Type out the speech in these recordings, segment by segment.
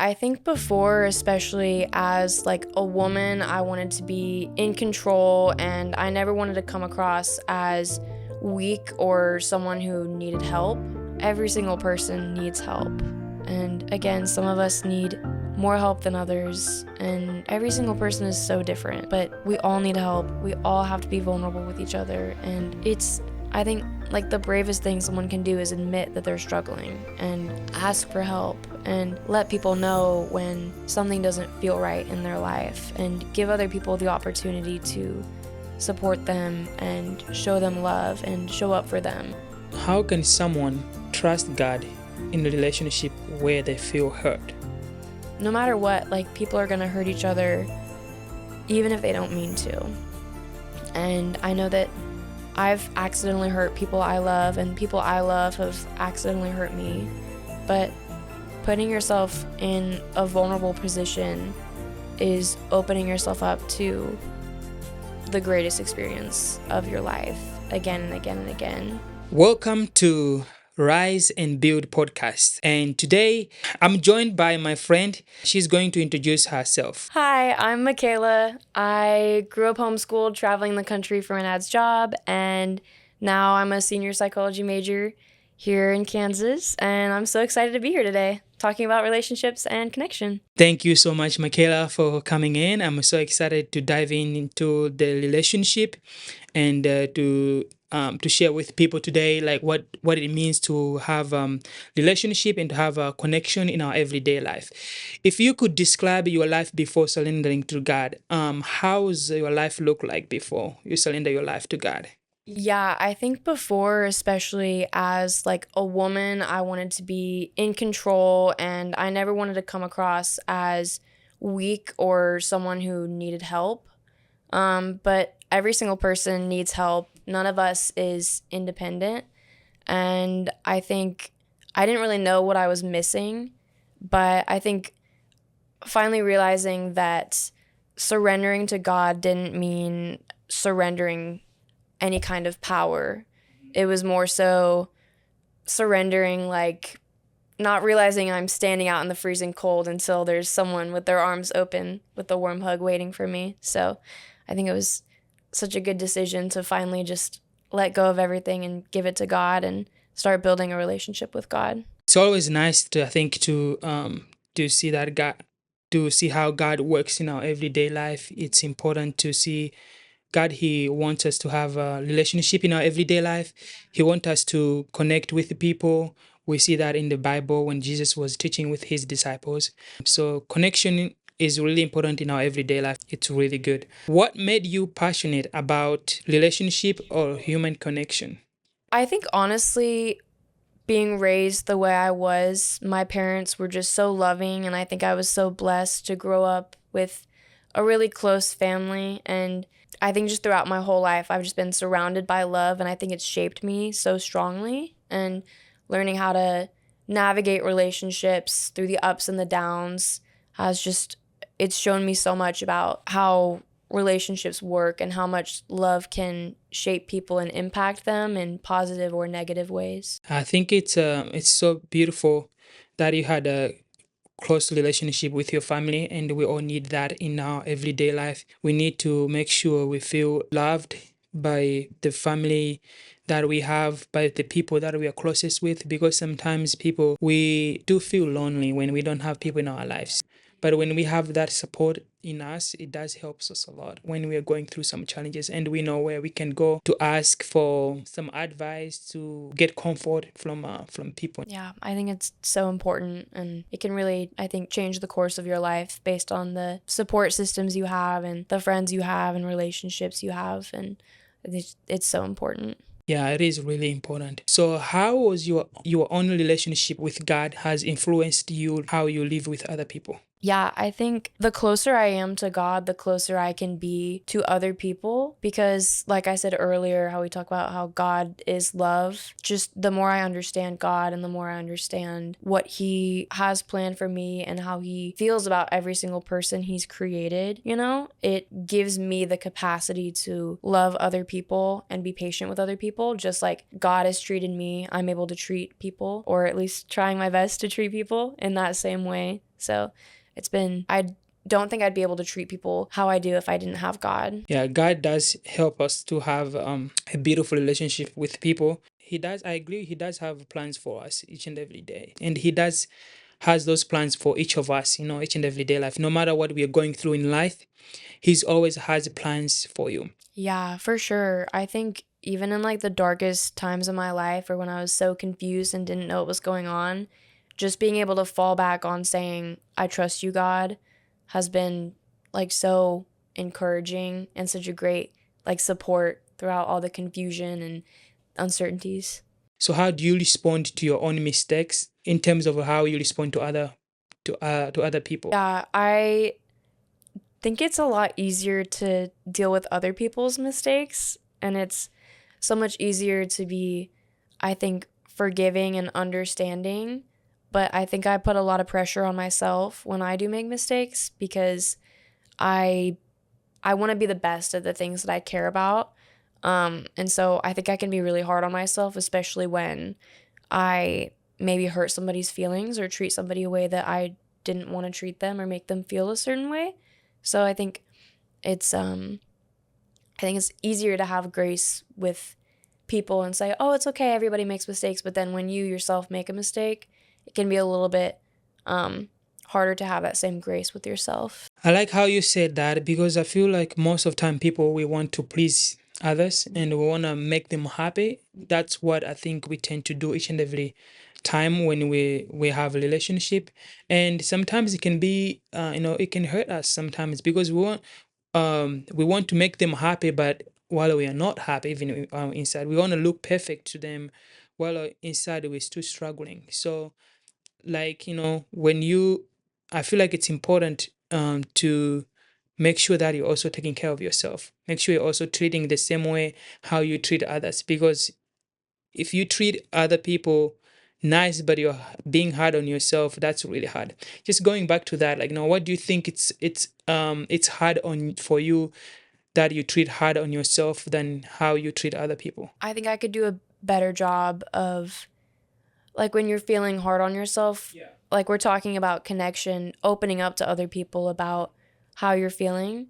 I think before, especially as like a woman, I wanted to be in control and I never wanted to come across as weak or someone who needed help. Every single person needs help. And again, some of us need more help than others, and every single person is so different, but we all need help. We all have to be vulnerable with each other, and I think, like the bravest thing someone can do is admit that they're struggling and ask for help and let people know when something doesn't feel right in their life and give other people the opportunity to support them and show them love and show up for them. How can someone trust God in a relationship where they feel hurt? No matter what, like, people are gonna hurt each other even if they don't mean to. And I know that I've accidentally hurt people I love, and people I love have accidentally hurt me. But putting yourself in a vulnerable position is opening yourself up to the greatest experience of your life again and again and again. Welcome to Rise and Build podcast. And today I'm joined by my friend. She's going to introduce herself. Hi, I'm Michaela. I grew up homeschooled, traveling the country for my dad's job, and now I'm a senior psychology major here in Kansas, and I'm so excited to be here today, talking about relationships and connection. Thank you so much, Michaela, for coming in. I'm so excited to dive into the relationship and to share with people today, like what it means to have relationship and to have a connection in our everyday life. If you could describe your life before surrendering to God, how's your life look like before you surrender your life to God? Yeah, I think before, especially as like a woman, I wanted to be in control and I never wanted to come across as weak or someone who needed help. But every single person needs help. None of us is independent. And I think I didn't really know what I was missing, but I think finally realizing that surrendering to God didn't mean surrendering any kind of power. It was more so surrendering, like not realizing I'm standing out in the freezing cold until there's someone with their arms open with a warm hug waiting for me. So I think it was such a good decision to finally just let go of everything and give it to God and start building a relationship with God. It's always nice to, I think, to see that God, to see how God works in our everyday life. It's important to see God. He wants us to have a relationship in our everyday life. He wants us to connect with the people. We see that in the Bible when Jesus was teaching with his disciples. So connection is really important in our everyday life. It's really good. What made you passionate about relationship or human connection? I think honestly, being raised the way I was, my parents were just so loving, and I think I was so blessed to grow up with a really close family. And I think just throughout my whole life, I've just been surrounded by love, and I think it's shaped me so strongly. And learning how to navigate relationships through the ups and the downs it's shown me so much about how relationships work and how much love can shape people and impact them in positive or negative ways. I think it's so beautiful that you had a close relationship with your family, and we all need that in our everyday life. We need to make sure we feel loved by the family that we have, by the people that we are closest with, because sometimes people, we do feel lonely when we don't have people in our lives. But when we have that support in us, it does help us a lot when we are going through some challenges, and we know where we can go to ask for some advice, to get comfort from people. Yeah, I think it's so important, and it can really, I think, change the course of your life based on the support systems you have and the friends you have and relationships you have, and it's so important. Yeah, it is really important. So how was your own relationship with God has influenced you, how you live with other people? Yeah, I think the closer I am to God, the closer I can be to other people, because like I said earlier, how we talk about how God is love, just the more I understand God and the more I understand what he has planned for me and how he feels about every single person he's created, it gives me the capacity to love other people and be patient with other people, just like God has treated me. I'm able to treat people, or at least trying my best to treat people in that same way. So I don't think I'd be able to treat people how I do if I didn't have God. Yeah, God does help us to have a beautiful relationship with people. He does, I agree, he does have plans for us each and every day. And he does has those plans for each of us, each and every day life. No matter what we are going through in life, he's always has plans for you. Yeah, for sure. I think even in like the darkest times of my life or when I was so confused and didn't know what was going on, just being able to fall back on saying, I trust you, God, has been like so encouraging and such a great like support throughout all the confusion and uncertainties. So how do you respond to your own mistakes in terms of how you respond to other people? Yeah, I think it's a lot easier to deal with other people's mistakes, and it's so much easier to be, I think, forgiving and understanding. But I think I put a lot of pressure on myself when I do make mistakes because I I want to be the best at the things that I care about. And so I think I can be really hard on myself, especially when I maybe hurt somebody's feelings or treat somebody a way that I didn't want to treat them or make them feel a certain way. So it's I think it's easier to have grace with people and say, "Oh, it's okay, everybody makes mistakes." But then when you yourself make a mistake, it can be a little bit um harder to have that same grace with yourself. I like how you said that because I feel like most of time people we want to please others and we want to make them happy. That's what I think we tend to do each and every time when we have a relationship, and sometimes it can be it can hurt us sometimes because we want to make them happy, but while we are not happy even inside we want to look perfect to them while inside we're still struggling. So like when you I feel like it's important to make sure that you're also taking care of yourself, make sure you're also treating the same way how you treat others, because if you treat other people nice but you're being hard on yourself, that's really hard. Just going back to that, like, what do you think it's hard on for you, that you treat hard on yourself than how you treat other people? I think I could do a better job of like when you're feeling hard on yourself, Yeah. like we're talking about connection, opening up to other people about how you're feeling.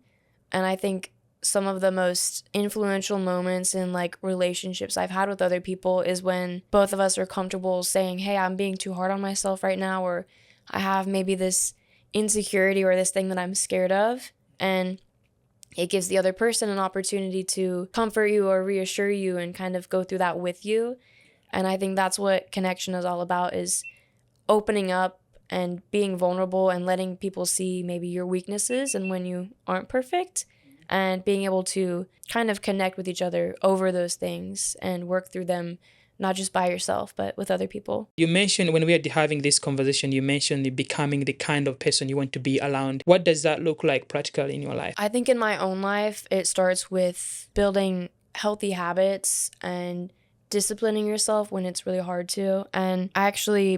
And I think some of the most influential moments in like relationships I've had with other people is when both of us are comfortable saying, "Hey, I'm being too hard on myself right now," or "I have maybe this insecurity or this thing that I'm scared of." And it gives the other person an opportunity to comfort you or reassure you and kind of go through that with you. And I think that's what connection is all about, is opening up and being vulnerable and letting people see maybe your weaknesses and when you aren't perfect, and being able to kind of connect with each other over those things and work through them, not just by yourself but with other people. You mentioned when we are having this conversation, you mentioned the becoming the kind of person you want to be around. What does that look like practically in your life? I think in my own life it starts with building healthy habits and disciplining yourself when it's really hard to. And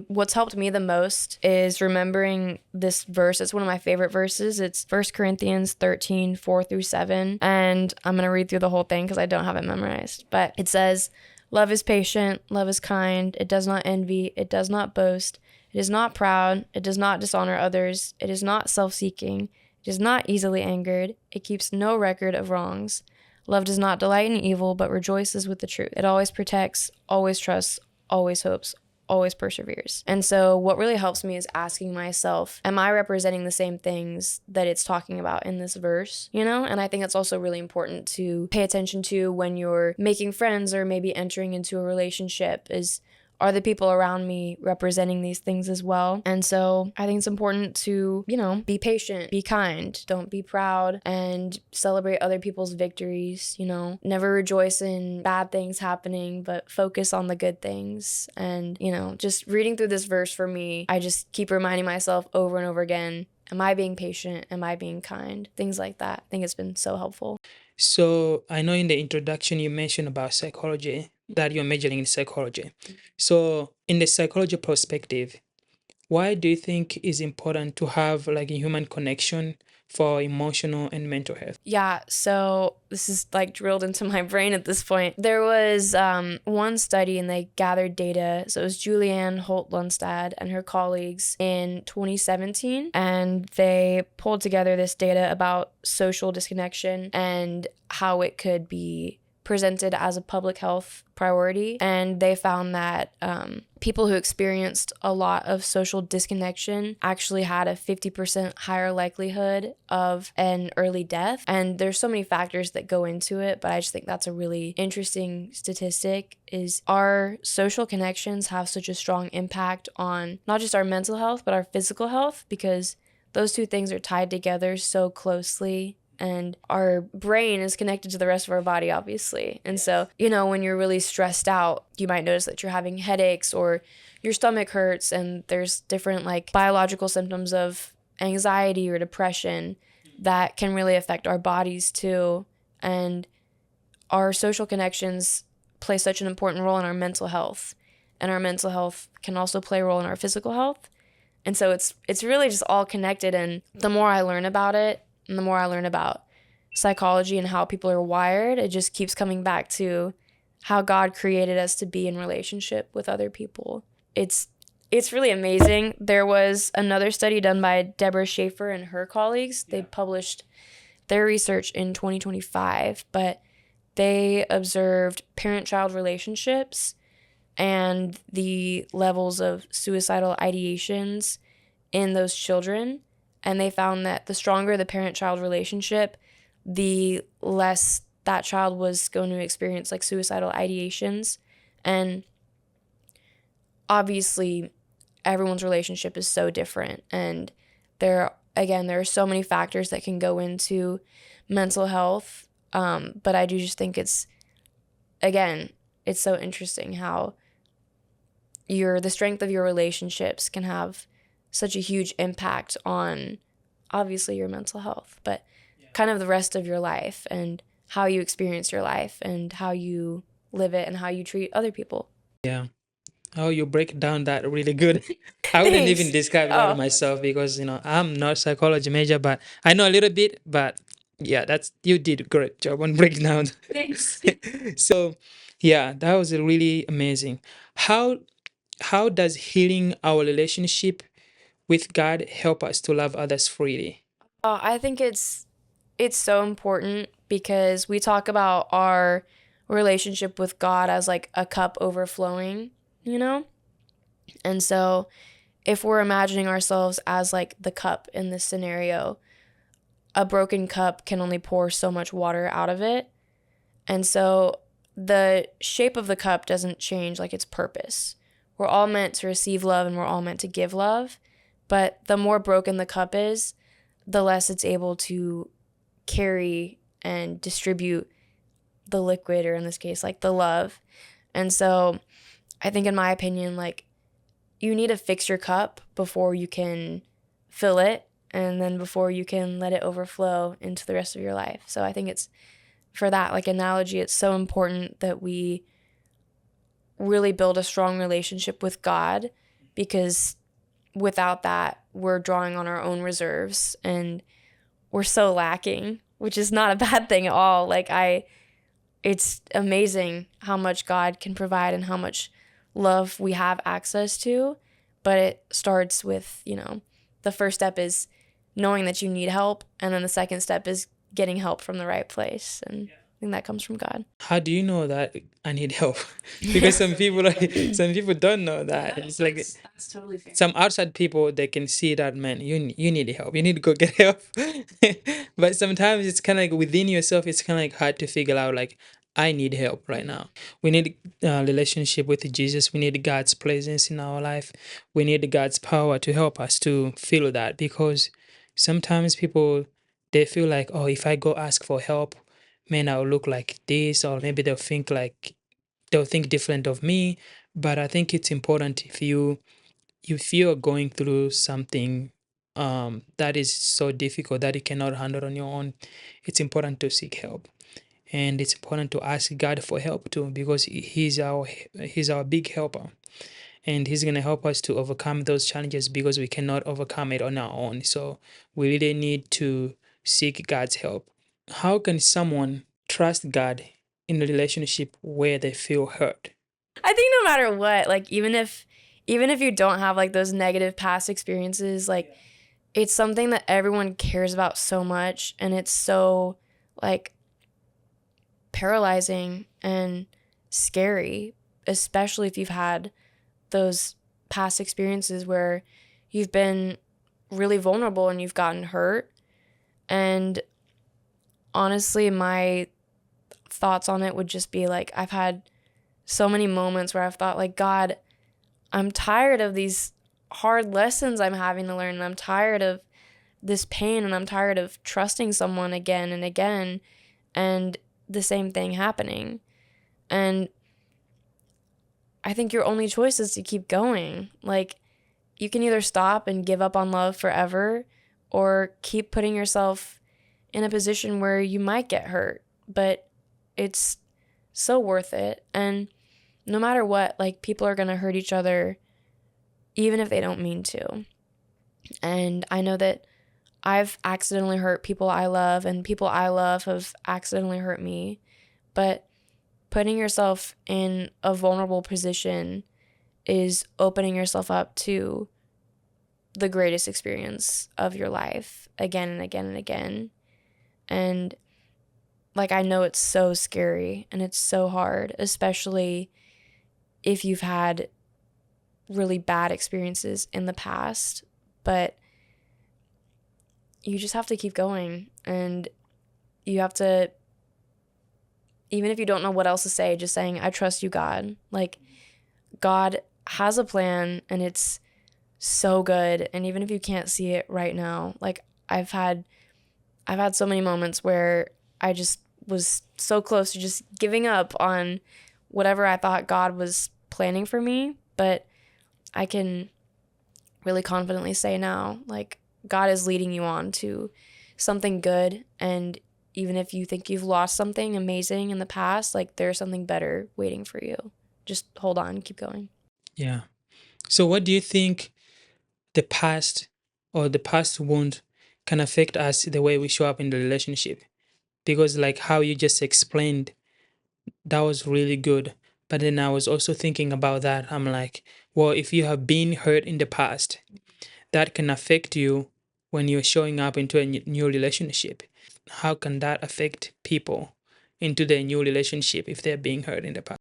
what's helped me the most is remembering this verse. It's one of my favorite verses. It's 1 Corinthians 13, 4-7. And I'm going to read through the whole thing because I don't have it memorized. But it says, "Love is patient, love is kind, it does not envy, it does not boast, it is not proud, it does not dishonor others, it is not self-seeking, it is not easily angered, it keeps no record of wrongs. Love does not delight in evil, but rejoices with the truth. It always protects, always trusts, always hopes, always perseveres." And so what really helps me is asking myself, am I representing the same things that it's talking about in this verse? And I think that's also really important to pay attention to when you're making friends or maybe entering into a relationship, is, are the people around me representing these things as well? And so I think it's important to, be patient, be kind, don't be proud, and celebrate other people's victories. Never rejoice in bad things happening, but focus on the good things. And, just reading through this verse for me, I just keep reminding myself over and over again, am I being patient? Am I being kind? Things like that. I think it's been so helpful. So I know in the introduction you mentioned about psychology, that you're majoring in psychology. So in the psychology perspective, why do you think is important to have like a human connection for emotional and mental health? Yeah, so this is like drilled into my brain at this point. There was one study and they gathered data. So it was Julianne Holt Lundstad and her colleagues in 2017. And they pulled together this data about social disconnection and how it could be presented as a public health priority. And they found that people who experienced a lot of social disconnection actually had a 50% higher likelihood of an early death. And there's so many factors that go into it, but I just think that's a really interesting statistic is our social connections have such a strong impact on not just our mental health, but our physical health, because those two things are tied together so closely. And our brain is connected to the rest of our body, obviously. And so, when you're really stressed out, you might notice that you're having headaches or your stomach hurts, and there's different like biological symptoms of anxiety or depression that can really affect our bodies too. And our social connections play such an important role in our mental health. And our mental health can also play a role in our physical health. And so it's really just all connected. And the more I learn about it, and the more I learn about psychology and how people are wired, it just keeps coming back to how God created us to be in relationship with other people. It's really amazing. There was another study done by Deborah Schaefer and her colleagues. They published their research in 2025, but they observed parent-child relationships and the levels of suicidal ideations in those children. And they found that the stronger the parent-child relationship, the less that child was going to experience like suicidal ideations. And obviously, everyone's relationship is so different. And there are so many factors that can go into mental health. But I do just think it's so interesting how the strength of your relationships can have such a huge impact on obviously your mental health, but kind of the rest of your life and how you experience your life and how you live it and how you treat other people. Yeah. Oh, you break down that really good. I wouldn't even Thanks. describe that Oh, myself because, I'm not psychology major, but I know a little bit, but yeah, you did a great job on breaking down. thanks. So, yeah, that was really amazing. How how does healing our relationship with God help us to love others freely? I think it's so important because we talk about our relationship with God as like a cup overflowing, you know? And so if we're imagining ourselves as like the cup in this scenario, a broken cup can only pour so much water out of it. And so the shape of the cup doesn't change like its purpose. We're all meant to receive love and we're all meant to give love. But the more broken the cup is, the less it's able to carry and distribute the liquid, or in this case, like the love. And so I think, in my opinion, like you need to fix your cup before you can fill it and then before you can let it overflow into the rest of your life. So I think it's for that like analogy, it's so important that we really build a strong relationship with God, because without that, we're drawing on our own reserves and we're so lacking, which is not a bad thing at all. It's amazing how much God can provide and how much love we have access to, but it starts with, the first step is knowing that you need help, and then the second step is getting help from the right place, and I think that comes from God. How do you know that I need help? Because some people don't know that. It's like That's totally fair. some outside people, they can see that, man, you need help. You need to go get help. But sometimes it's kind of like within yourself, it's kind of like hard to figure out like I need help right now. We need a relationship with Jesus. We need God's presence in our life. We need God's power to help us to feel that, because sometimes people, they feel like, oh, if I go ask for help, man, I'll look like this, or maybe they'll think different of me. But I think it's important, if you're going through something that is so difficult that you cannot handle on your own, it's important to seek help. And it's important to ask God for help too, because he's our big helper. and He's going to help us to overcome those challenges because we cannot overcome it on our own. So we really need to seek God's help. How can someone trust God in a relationship where they feel hurt? I think no matter what, like even if you don't have like those negative past experiences, like it's something that everyone cares about so much, and it's so like paralyzing and scary, especially if you've had those past experiences where you've been really vulnerable and you've gotten hurt. And honestly, my thoughts on it would just be like, I've had so many moments where I've thought, like, God, I'm tired of these hard lessons I'm having to learn, and I'm tired of this pain, and I'm tired of trusting someone again and again, and the same thing happening. And I think your only choice is to keep going. Like, you can either stop and give up on love forever, or keep putting yourself in a position where you might get hurt, but it's so worth it. And no matter what, like, people are going to hurt each other even if they don't mean to. And I know that I've accidentally hurt people I love, and people I love have accidentally hurt me. But putting yourself in a vulnerable position is opening yourself up to the greatest experience of your life again and again and again. And like, I know it's so scary and it's so hard, especially if you've had really bad experiences in the past, but you just have to keep going, and you have to, even if you don't know what else to say, just saying, I trust you, God. Like, God has a plan, and it's so good. And even if you can't see it right now, like, I've had so many moments where I just was so close to just giving up on whatever I thought God was planning for me, but I can really confidently say now, like, God is leading you on to something good. And even if you think you've lost something amazing in the past, like, there's something better waiting for you. Just hold on, keep going. Yeah. So, what do you think the past or the past wound can affect us the way we show up in the relationship? Because, like how you just explained, that was really good. But then I was also thinking about that. I'm like, well, if you have been hurt in the past, that can affect you when you're showing up into a new relationship. How can that affect people into their new relationship if they're being hurt in the past?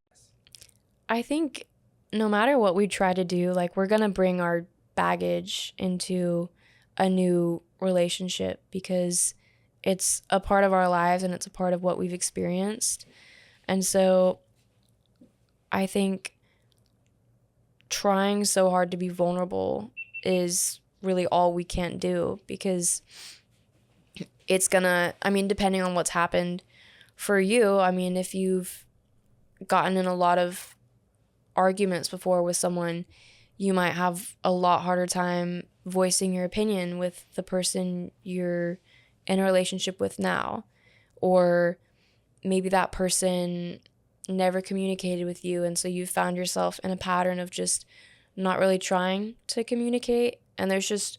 I think no matter what we try to do, like, we're going to bring our baggage into a new relationship because it's a part of our lives and it's a part of what we've experienced. And so I think trying so hard to be vulnerable is really all we can't do, because it's gonna, I mean, depending on what's happened for you, I mean, if you've gotten in a lot of arguments before with someone, you might have a lot harder time voicing your opinion with the person you're in a relationship with now. Or maybe that person never communicated with you, and so you found yourself in a pattern of just not really trying to communicate. And there's just,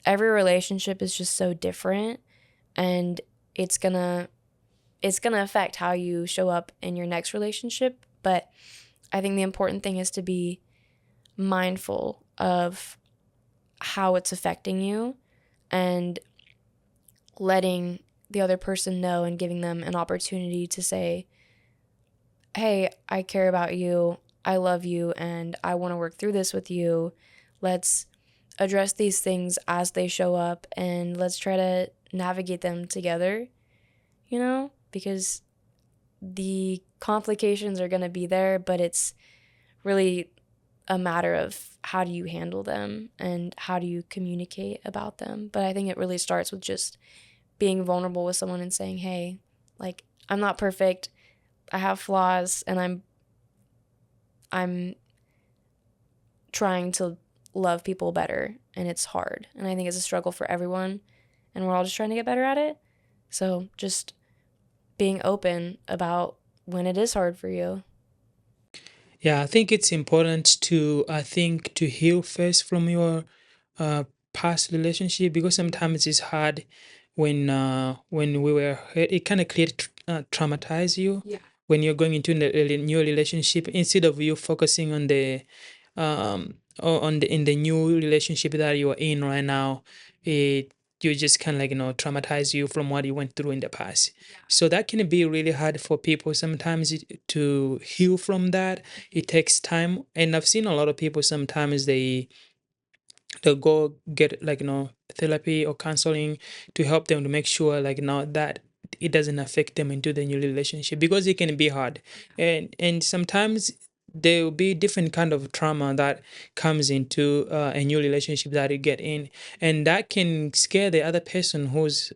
every relationship is just so different, and it's gonna affect how you show up in your next relationship. But I think the important thing is to be mindful of how it's affecting you, and letting the other person know and giving them an opportunity to say, hey, I care about you, I love you, and I want to work through this with you. Let's address these things as they show up, and let's try to navigate them together, because the complications are going to be there, but it's really a matter of how do you handle them and how do you communicate about them. But I think it really starts with just being vulnerable with someone and saying, hey, like, I'm not perfect, I have flaws, and I'm trying to love people better, and it's hard. And I think it's a struggle for everyone, and we're all just trying to get better at it. So just being open about when it is hard for you. Yeah, I think it's important to heal first from your uh past relationship, because sometimes it's hard when we were hurt. It kind of traumatize you. Yeah. When you're going into a new relationship, instead of you focusing on the on the in the new relationship that you are in right now, it you just kind of like, traumatize you from what you went through in the past. So that can be really hard for people sometimes to heal from that. It takes time, and I've seen a lot of people sometimes they'll go get like, therapy or counseling to help them to make sure like, that it doesn't affect them into the new relationship, because it can be hard. And sometimes there will be different kind of trauma that comes into a new relationship that you get in, and that can scare the other person with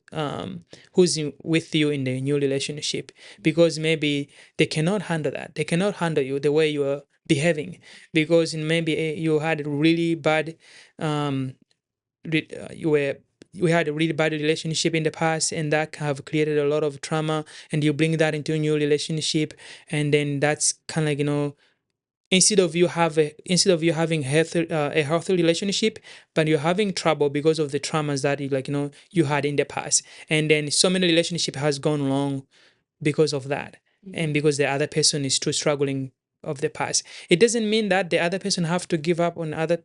you in the new relationship, because maybe they cannot handle that, they cannot handle you the way you are behaving, because maybe you had really bad um you were we had a really bad relationship in the past, and that have created a lot of trauma, and you bring that into a new relationship, and then that's kind of like, instead of you having a healthy relationship, but you're having trouble because of the traumas that you had in the past, and then so many relationship has gone wrong because of that. And because the other person is still struggling of the past, it doesn't mean that the other person have to give up on other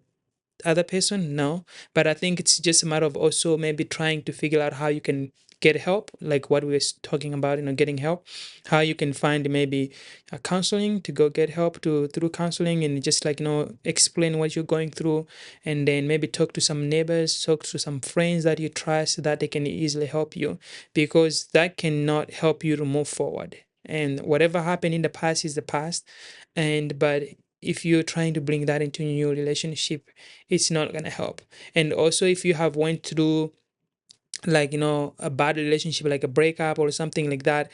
person, no. But I think it's just a matter of also maybe trying to figure out how you can get help, like what we were talking about, getting help, how you can find maybe a counseling to go get help to through counseling, and just like, explain what you're going through, and then maybe talk to some neighbors, talk to some friends that you trust, that they can easily help you, because that cannot help you to move forward. And whatever happened in the past is the past. And but if you're trying to bring that into a new relationship, it's not gonna help. And also, if you have went through like, a bad relationship, like a breakup or something like that,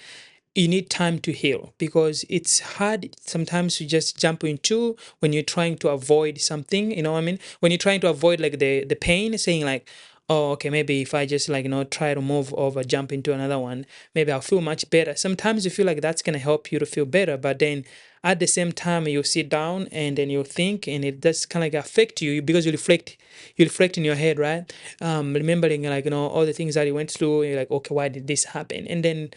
you need time to heal, because it's hard sometimes to just jump into when you're trying to avoid something, you know what I mean, when you're trying to avoid like the pain, saying like, oh, okay, maybe if I just like, try to move over, jump into another one, maybe I'll feel much better. Sometimes you feel like that's going to help you to feel better, but then at the same time you sit down and then you think, and it does kind of like affect you, because you reflect in your head, right? Remembering like, all the things that you went through, you're like, okay, why did this happen? And then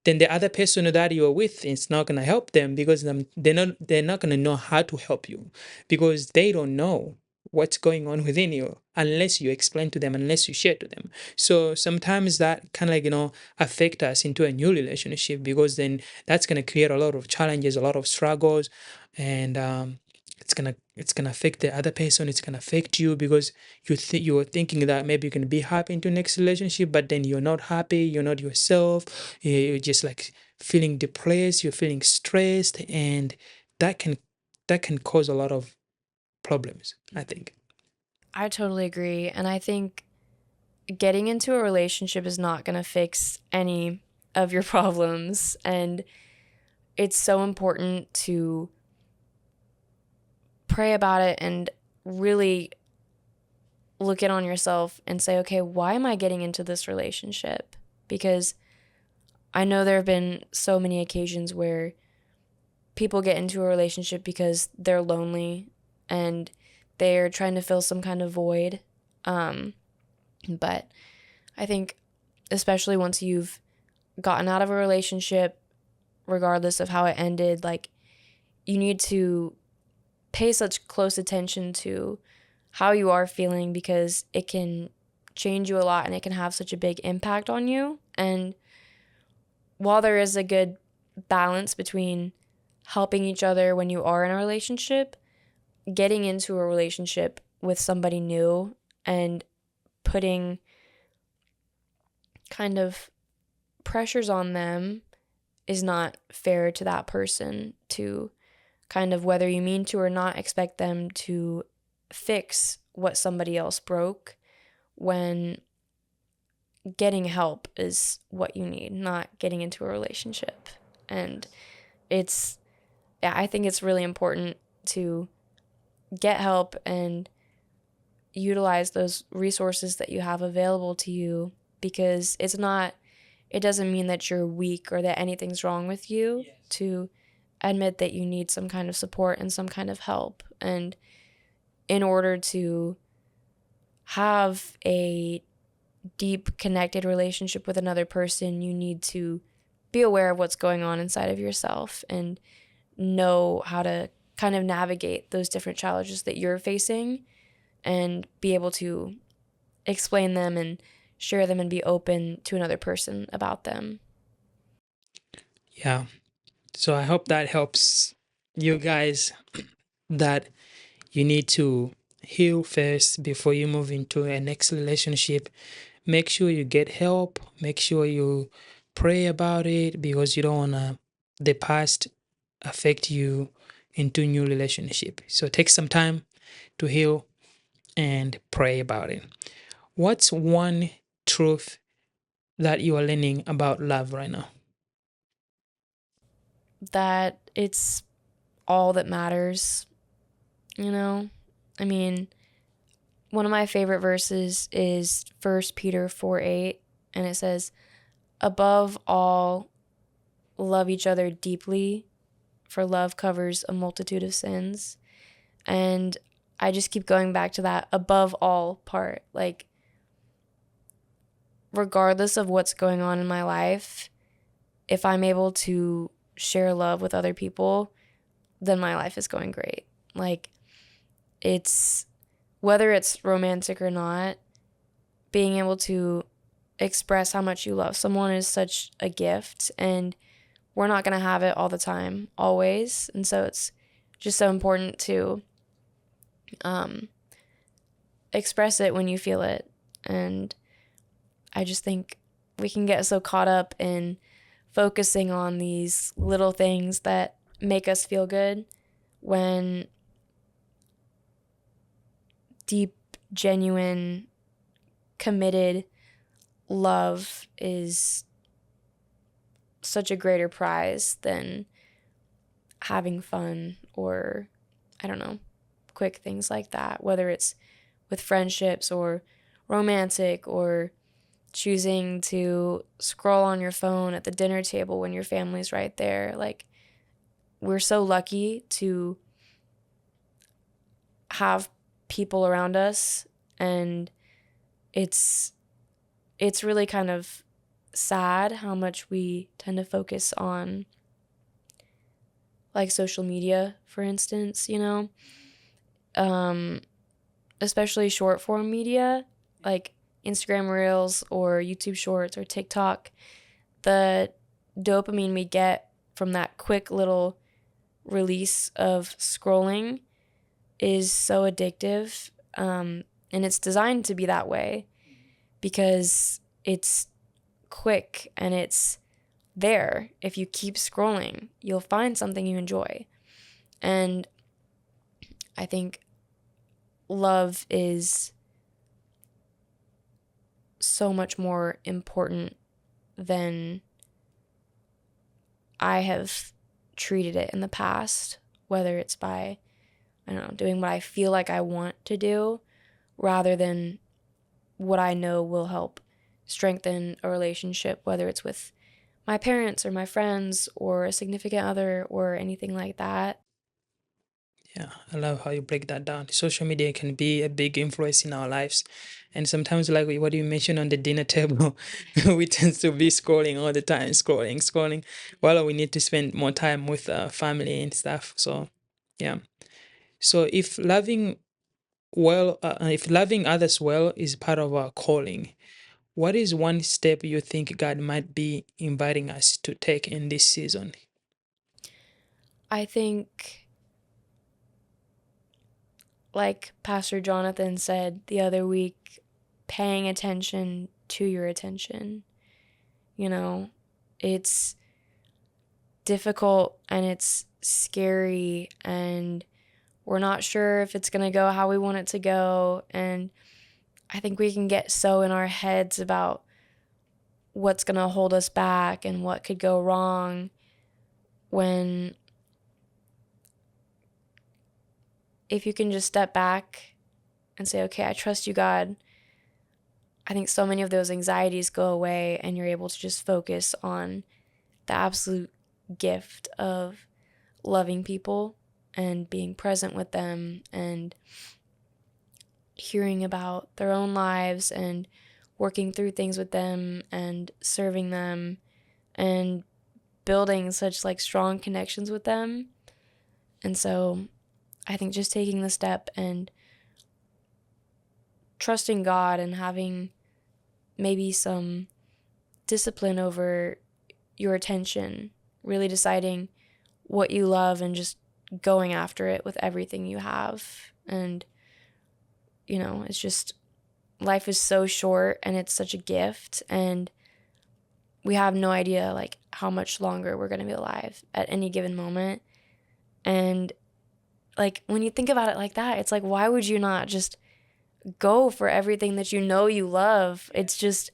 the other person that you're with is not going to help them, because they're not going to know how to help you, because they don't know what's going on within you unless you explain to them, unless you share to them. So sometimes that kind of like, affect us into a new relationship, because then that's going to create a lot of challenges, a lot of struggles. And it's gonna affect the other person, it's gonna affect you, because you were thinking that maybe you can be happy into next relationship, but then you're not happy, you're not yourself. You're just like feeling depressed, you're feeling stressed, and that can that can cause a lot of problems, I think. I totally agree. And I think getting into a relationship is not going to fix any of your problems. And it's so important to pray about it and really look in on yourself and say, okay, why am I getting into this relationship? Because I know there have been so many occasions where people get into a relationship because they're lonely and they're trying to fill some kind of void. But I think, especially once you've gotten out of a relationship, regardless of how it ended, like, you need to pay such close attention to how you are feeling, because it can change you a lot and it can have such a big impact on you. And while there is a good balance between helping each other when you are in a relationship, getting into a relationship with somebody new and putting kind of pressures on them is not fair to that person, to kind of, whether you mean to or not, expect them to fix what somebody else broke, when getting help is what you need, not getting into a relationship. And it's, yeah, I think it's really important to get help and utilize those resources that you have available to you, because it doesn't mean that you're weak or that anything's wrong with you to admit that you need some kind of support and some kind of help. And in order to have a deep connected relationship with another person, you need to be aware of what's going on inside of yourself and know how to kind of navigate those different challenges that you're facing and be able to explain them and share them and be open to another person about them. Yeah. So I hope that helps you guys, that you need to heal first before you move into a next relationship. Make sure you get help. Make sure you pray about it, because you don't want to the past affect you into new relationship. So take some time to heal and pray about it. What's one truth that you are learning about love right now? That it's all that matters, you know? I mean, one of my favorite verses is 1 Peter 4:8, and it says, "Above all, love each other deeply, for love covers a multitude of sins." And I just keep going back to that above all part. Like, regardless of what's going on in my life, if I'm able to share love with other people, then my life is going great. Like, it's whether it's romantic or not, being able to express how much you love someone is such a gift, and we're not going to have it all the time, always. And so it's just so important to um, express it when you feel it. And I just think we can get so caught up in focusing on these little things that make us feel good when deep, genuine, committed love is such a greater prize than having fun or, I don't know, quick things like that, whether it's with friendships or romantic or choosing to scroll on your phone at the dinner table when your family's right there. Like, we're so lucky to have people around us, and it's really kind of sad how much we tend to focus on, like, social media, for instance, um especially short form media like Instagram Reels or YouTube Shorts or TikTok. The dopamine we get from that quick little release of scrolling is so addictive, and it's designed to be that way because it's quick and it's there. If you keep scrolling, you'll find something you enjoy. And I think love is so much more important than I have treated it in the past, whether it's by, I don't know, doing what I feel like I want to do rather than what I know will help strengthen a relationship, whether it's with my parents or my friends or a significant other or anything like that. Yeah, I love how you break that down. Social media can be a big influence in our lives. And sometimes, like what you mentioned on the dinner table, we tend to be scrolling all the time, scrolling. While we need to spend more time with family and stuff. So, yeah. So, if loving others well is part of our calling, what is one step you think God might be inviting us to take in this season? I think, like Pastor Jonathan said the other week, paying attention to your attention. You know, it's difficult and it's scary, and we're not sure if it's going to go how we want it to go. And I think we can get so in our heads about what's going to hold us back and what could go wrong when, if you can just step back and say, okay, I trust you, God, I think so many of those anxieties go away and you're able to just focus on the absolute gift of loving people and being present with them and hearing about their own lives and working through things with them and serving them and building such like strong connections with them. And so I think just taking the step and trusting God and having maybe some discipline over your attention, really deciding what you love and just going after it with everything you have. And, it's just life is so short and it's such a gift. And we have no idea like how much longer we're going to be alive at any given moment. And like when you think about it like that, it's like, why would you not just go for everything that you love? It's just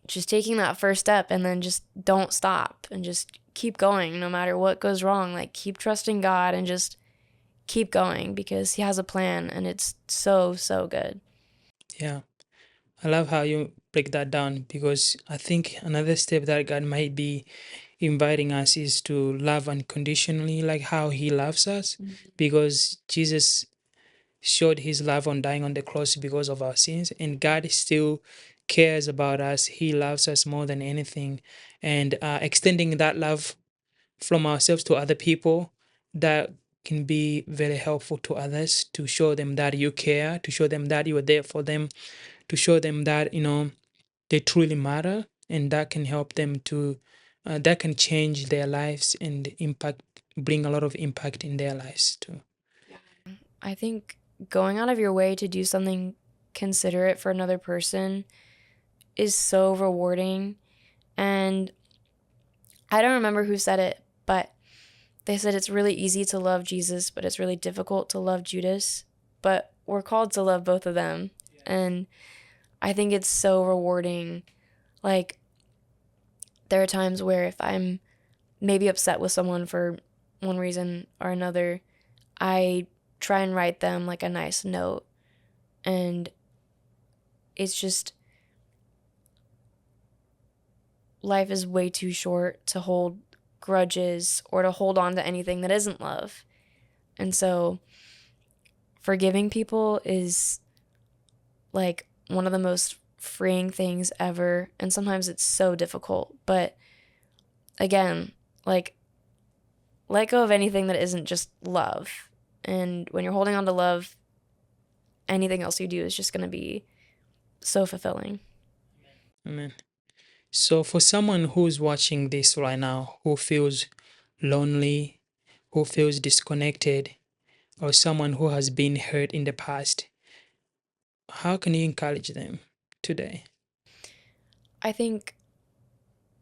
taking that first step and then just don't stop and just keep going no matter what goes wrong. Like keep trusting God and just keep going because he has a plan and it's so, so good. Yeah. I love how you break that down, because I think another step that God might be inviting us is to love unconditionally, like how he loves us, because Jesus showed his love on dying on the cross because of our sins, and God still cares about us. He loves us more than anything, and extending that love from ourselves to other people, that can be very helpful to others, to show them that you care, to show them that you are there for them, to show them that they truly matter, and that can help them to that can change their lives and bring a lot of impact in their lives too. I think going out of your way to do something considerate for another person is so rewarding. And I don't remember who said it, but they said it's really easy to love Jesus, but it's really difficult to love Judas. But we're called to love both of them. And I think it's so rewarding. Like, there are times where if I'm maybe upset with someone for one reason or another, I try and write them like a nice note. And it's just, life is way too short to hold grudges or to hold on to anything that isn't love. And so forgiving people is like one of the most freeing things ever. And sometimes it's so difficult. But again, like, let go of anything that isn't just love. And when you're holding on to love, anything else you do is just going to be so fulfilling. Amen. So for someone who's watching this right now, who feels lonely, who feels disconnected, or someone who has been hurt in the past, how can you encourage them today? I think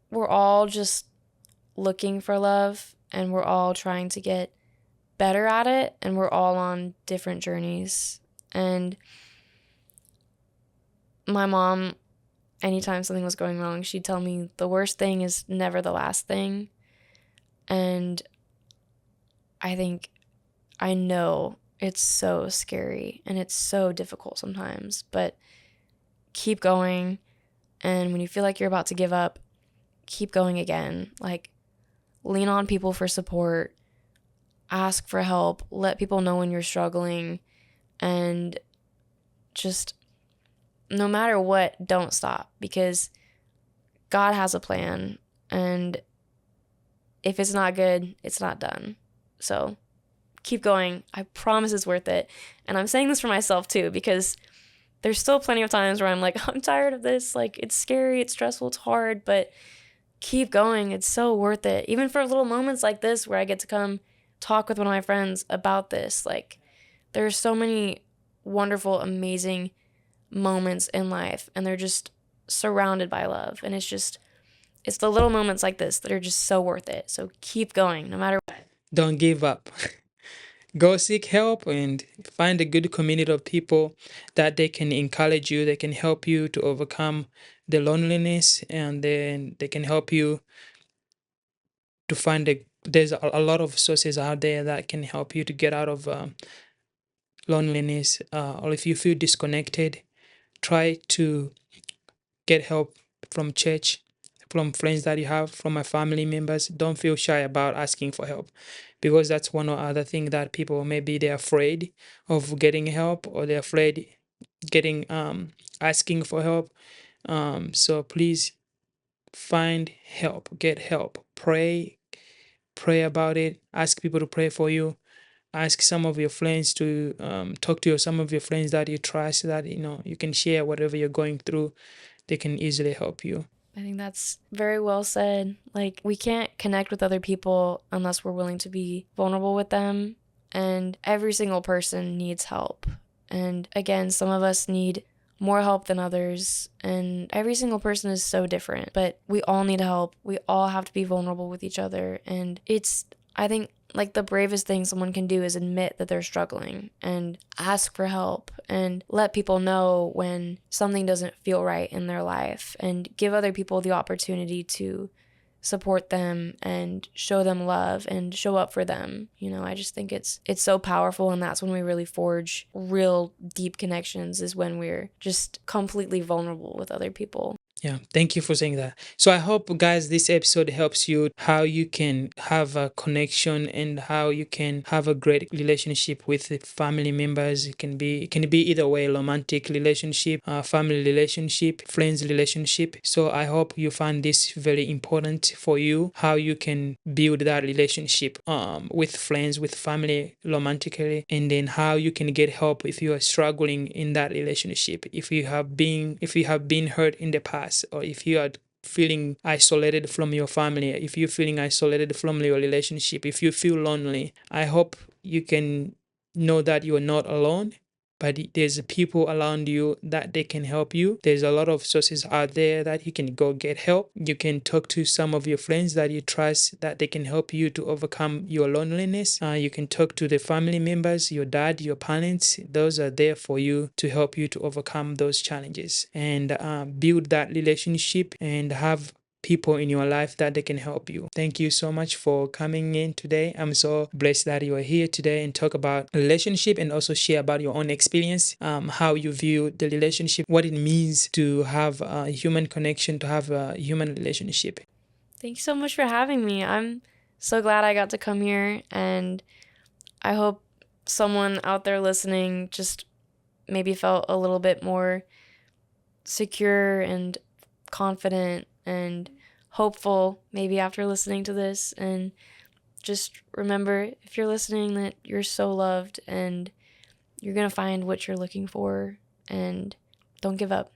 we're all just looking for love and we're all trying to get better at it and we're all on different journeys. And my mom, anytime something was going wrong, she'd tell me the worst thing is never the last thing. And I know it's so scary and it's so difficult sometimes, but keep going. And when you feel like you're about to give up, keep going again. Like, lean on people for support, ask for help, let people know when you're struggling, and just no matter what, don't stop because God has a plan. And if it's not good, it's not done. So keep going. I promise it's worth it. And I'm saying this for myself too, because there's still plenty of times where I'm like, I'm tired of this. Like, it's scary, it's stressful, it's hard, but keep going. It's so worth it. Even for little moments like this where I get to come talk with one of my friends about this. Like, there's so many wonderful, amazing moments in life, and they're just surrounded by love. And it's the little moments like this that are just so worth it. So keep going no matter what. Don't give up. Go seek help and find a good community of people that they can encourage you, they can help you to overcome the loneliness, and then they can help you to find there's a lot of sources out there that can help you to get out of loneliness, or if you feel disconnected, try to get help from church, from friends that you have, from my family members. Don't feel shy about asking for help, because that's one or other thing that people, maybe they're afraid of getting help, or they're afraid getting asking for help. So please find help, get help, pray about it, ask people to pray for you, ask some of your friends to talk to some of your friends that you trust, that you can share whatever you're going through. They can easily help you. I think that's very well said. Like, we can't connect with other people unless we're willing to be vulnerable with them. And every single person needs help. And again, some of us need more help than others. And every single person is so different. But we all need help. We all have to be vulnerable with each other. And I think, like, the bravest thing someone can do is admit that they're struggling and ask for help and let people know when something doesn't feel right in their life, and give other people the opportunity to support them and show them love and show up for them. I just think it's so powerful, and that's when we really forge real deep connections, is when we're just completely vulnerable with other people. Yeah, thank you for saying that. So I hope, guys, this episode helps you how you can have a connection and how you can have a great relationship with the family members. It can be either way: romantic relationship, family relationship, friends relationship. So I hope you find this very important for you, how you can build that relationship with friends, with family, romantically, and then how you can get help if you are struggling in that relationship, if you have been hurt in the past, or if you are feeling isolated from your family, if you're feeling isolated from your relationship, if you feel lonely. I hope you can know that you are not alone, but there's people around you that they can help you. There's a lot of sources out there that you can go get help. You can talk to some of your friends that you trust, that they can help you to overcome your loneliness. You can talk to the family members, your dad, your parents. Those are there for you to help you to overcome those challenges and build that relationship and have people in your life that they can help you. Thank you so much for coming in today. I'm so blessed that you are here today and talk about relationship, and also share about your own experience, how you view the relationship, what it means to have a human connection, to have a human relationship. Thank you so much for having me. I'm so glad I got to come here, and I hope someone out there listening just maybe felt a little bit more secure and confident and hopeful maybe after listening to this. And just remember, if you're listening, that you're so loved, and you're going to find what you're looking for, and don't give up.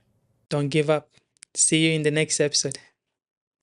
Don't give up. See you in the next episode.